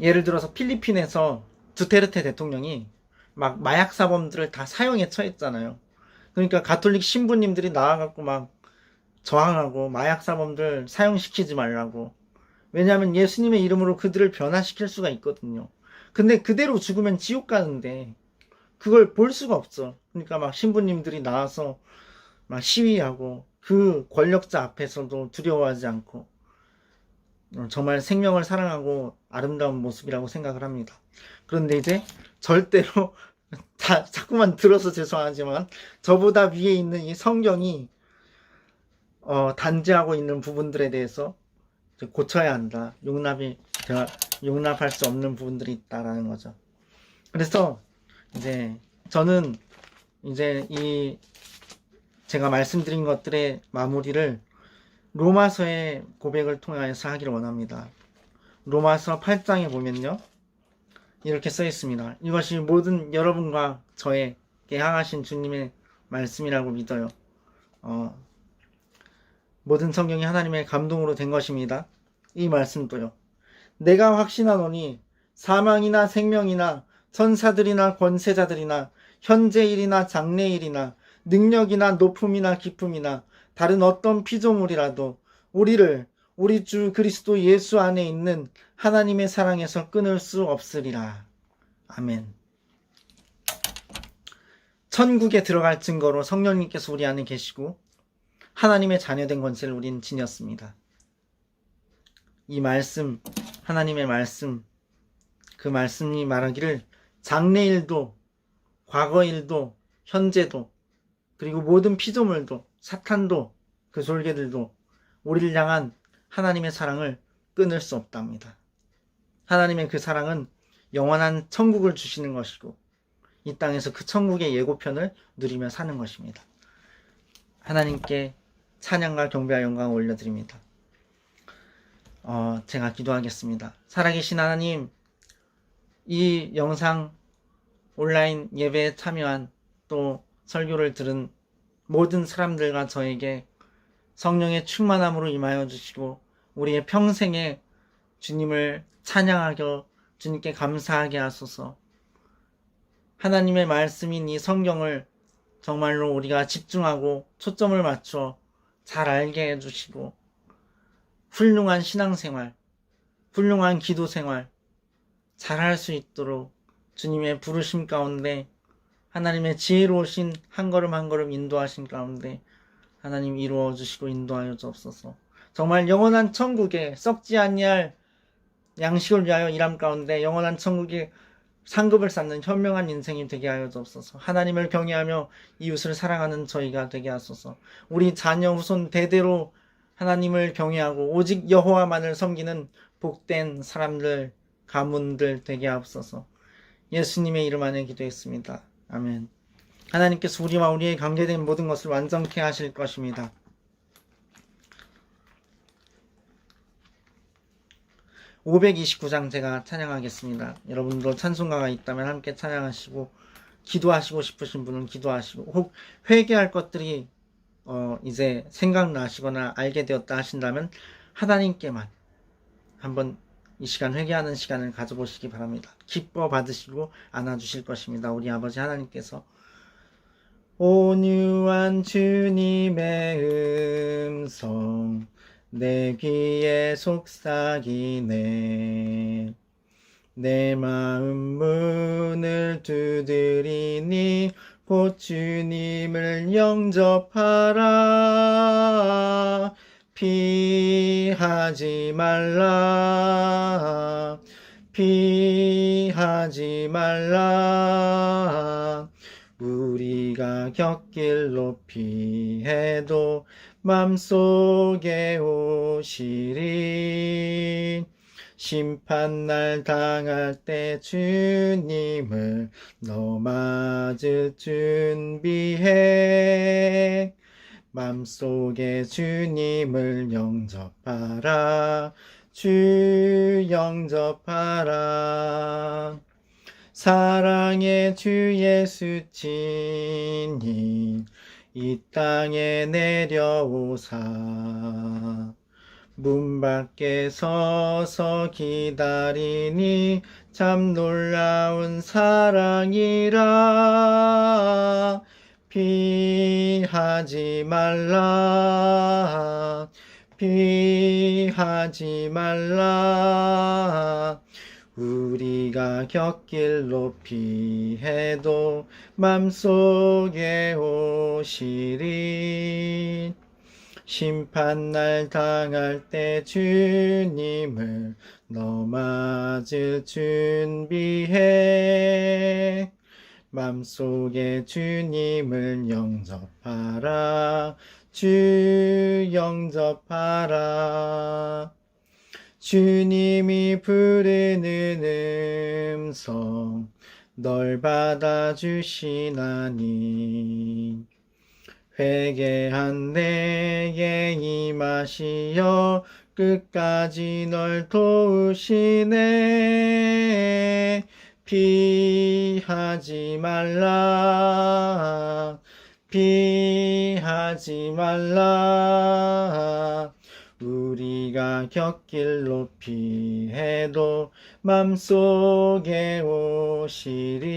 예를 들어서 필리핀에서 두테르테 대통령이 막 마약 사범들을 다 사형에 처했잖아요. 그러니까 가톨릭 신부님들이 나와갖고 막 저항하고 마약 사범들 사형시키지 말라고. 왜냐하면 예수님의 이름으로 그들을 변화시킬 수가 있거든요. 근데 그대로 죽으면 지옥 가는데 그걸 볼 수가 없어. 그러니까 막 신부님들이 나와서 막 시위하고 그 권력자 앞에서도 두려워하지 않고 정말 생명을 사랑하고 아름다운 모습이라고 생각을 합니다. 그런데 이제 절대로 자꾸만 들어서 죄송하지만 저보다 위에 있는 이 성경이 단죄하고 있는 부분들에 대해서 고쳐야 한다. 용납할 수 없는 부분들이 있다라는 거죠. 그래서 이제 저는 이제 제가 말씀드린 것들의 마무리를 로마서의 고백을 통해서 하기를 원합니다. 로마서 8장에 보면요, 이렇게 써 있습니다. 이것이 모든 여러분과 저에게 향하신 주님의 말씀이라고 믿어요. 모든 성경이 하나님의 감동으로 된 것입니다. 이 말씀도요. 내가 확신하노니 사망이나 생명이나 천사들이나 권세자들이나 현재일이나 장래일이나 능력이나 높음이나 깊음이나 다른 어떤 피조물이라도 우리 주 그리스도 예수 안에 있는 하나님의 사랑에서 끊을 수 없으리라. 아멘. 천국에 들어갈 증거로 성령님께서 우리 안에 계시고 하나님의 자녀된 권세를 우리는 지녔습니다. 이 말씀, 하나님의 말씀, 그 말씀이 말하기를 장래일도, 과거일도, 현재도, 그리고 모든 피조물도, 사탄도, 그 졸개들도 우리를 향한 하나님의 사랑을 끊을 수 없답니다. 하나님의 그 사랑은 영원한 천국을 주시는 것이고 이 땅에서 그 천국의 예고편을 누리며 사는 것입니다. 하나님께 찬양과 경배와 영광을 올려드립니다. 제가 기도하겠습니다. 살아계신 하나님, 이 영상 온라인 예배에 참여한 또 설교를 들은 모든 사람들과 저에게 성령의 충만함으로 임하여 주시고 우리의 평생에 주님을 찬양하며 주님께 감사하게 하소서. 하나님의 말씀인 이 성경을 정말로 우리가 집중하고 초점을 맞춰 잘 알게 해주시고 훌륭한 신앙생활, 훌륭한 기도생활 잘 할 수 있도록 주님의 부르심 가운데 하나님의 지혜로우신 한 걸음 한 걸음 인도하신 가운데 하나님 이루어 주시고 인도하여 주옵소서. 정말 영원한 천국에 썩지 아니할 양식을 위하여 일함 가운데 영원한 천국에 상급을 쌓는 현명한 인생이 되게 하여 주옵소서. 하나님을 경외하며 이웃을 사랑하는 저희가 되게 하소서. 우리 자녀 후손 대대로 하나님을 경외하고 오직 여호와만을 섬기는 복된 사람들, 가문들 되게 하옵소서. 예수님의 이름 안에 기도했습니다. 아멘. 하나님께서 우리와 우리의 관계된 모든 것을 완전케 하실 것입니다. 529장 제가 찬양하겠습니다. 여러분도 찬송가가 있다면 함께 찬양하시고 기도하시고 싶으신 분은 기도하시고 혹 회개할 것들이 이제 생각나시거나 알게 되었다 하신다면 하나님께만 한번 이 시간 회개하는 시간을 가져보시기 바랍니다. 기뻐 받으시고 안아주실 것입니다. 우리 아버지 하나님께서 온유한 주님의 음성 내 귀에 속삭이네. 내 마음 문을 두드리니 곧 주님을 영접하라. 피하지 말라. 피하지 말라. 우리가 곁길로 피해도 맘속에 오시리. 심판날 당할 때 주님을 너 맞을 준비해. 맘속에 주님을 영접하라. 주 영접하라. 사랑의 주 예수 친히 이 땅에 내려오사 문 밖에 서서 기다리니 참 놀라운 사랑이라. 피하지 말라. 피하지 말라. 우리가 곁길로 피해도 맘속에 오시리. 심판날 당할 때 주님을 너 맞을 준비해. 맘속에 주님을 영접하라. 주 영접하라. 주님이 부르는 음성 널 받아주시나니 회개한 내게 임하시어 끝까지 널 도우시네. 피하지 말라 피하지 말라 우리가 곁길 높이 해도 맘속에 오시리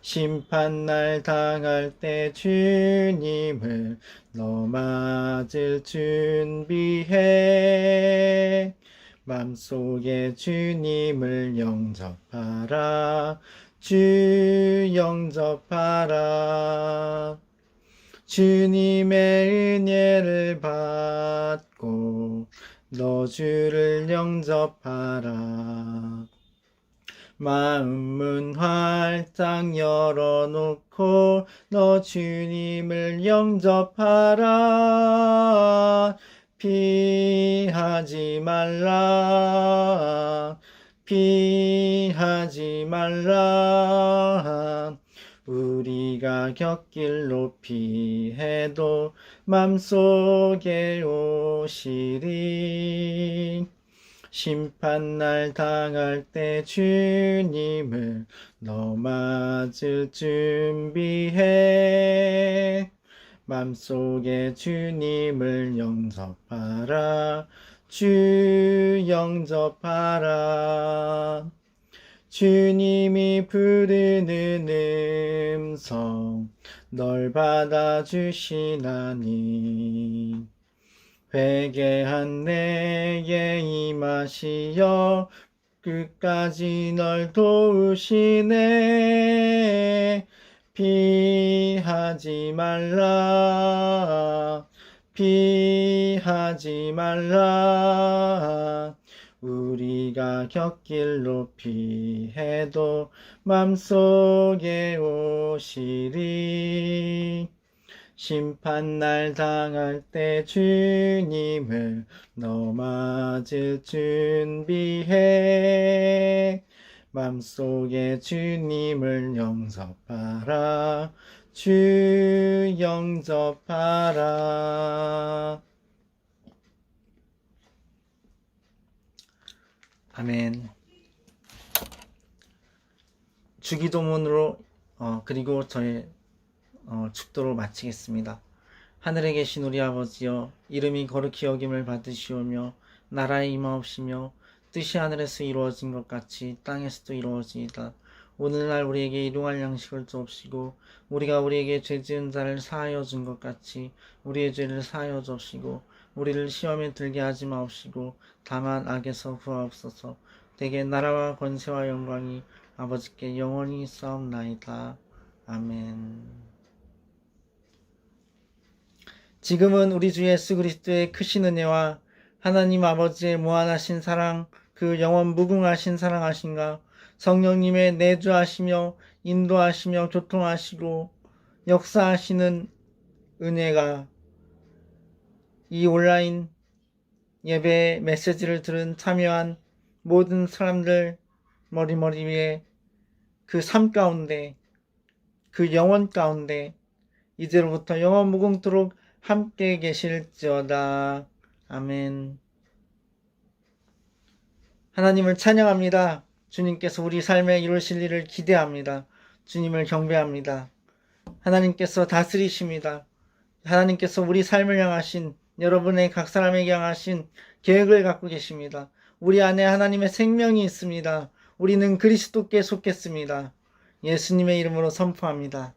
심판날 당할 때 주님을 너 맞을 준비해 맘속에 주님을 영접하라 주 영접하라 주님의 은혜를 받고 너 주를 영접하라 마음문 활짝 열어놓고 너 주님을 영접하라 피하지 말라 피하지 말라 우리가 곁길 높이 해도 맘속에 오시리 심판날 당할 때 주님을 너 맞을 준비해 맘속에 주님을 영접하라 주 영접하라 주님이 부르는 음성 널 받아주시나니 회개한 내게 임하시어 끝까지 널 도우시네 피하지 말라 피하지 말라 우리가 곁길 높이 해도 맘속에 오시리 심판날 당할 때 주님을 너 맞을 준비해 맘속에 주님을 영접하라 주 영접하라 아멘. 주기도문으로 그리고 저의 축도를 마치겠습니다. 하늘에 계신 우리 아버지여 이름이 거룩히 여김을 받으시오며 나라에 임하옵시며 뜻이 하늘에서 이루어진 것 같이 땅에서도 이루어지이다. 오늘날 우리에게 일용할 양식을 주옵시고 우리가 우리에게 죄 지은 자를 사하여 준 것 같이 우리의 죄를 사하여 주옵시고 우리를 시험에 들게 하지 마옵시고 다만 악에서 구하옵소서. 대개 나라와 권세와 영광이 아버지께 영원히 있사옵나이다. 아멘. 지금은 우리 주 예수 그리스도의 크신 은혜와 하나님 아버지의 무한하신 사랑, 그 영원 무궁하신 사랑하신가, 성령님의 내주하시며 인도하시며 교통하시고 역사하시는 은혜가 이 온라인 예배 메시지를 들은 참여한 모든 사람들 머리 위에 그 삶 가운데 그 영원 가운데 이제로부터 영원 무궁토록 함께 계실지어다. 아멘. 하나님을 찬양합니다. 주님께서 우리 삶에 이루실 일을 기대합니다. 주님을 경배합니다. 하나님께서 다스리십니다. 하나님께서 우리 삶을 향하신 여러분의 각 사람에게 향하신 계획을 갖고 계십니다. 우리 안에 하나님의 생명이 있습니다. 우리는 그리스도께 속했습니다. 예수님의 이름으로 선포합니다.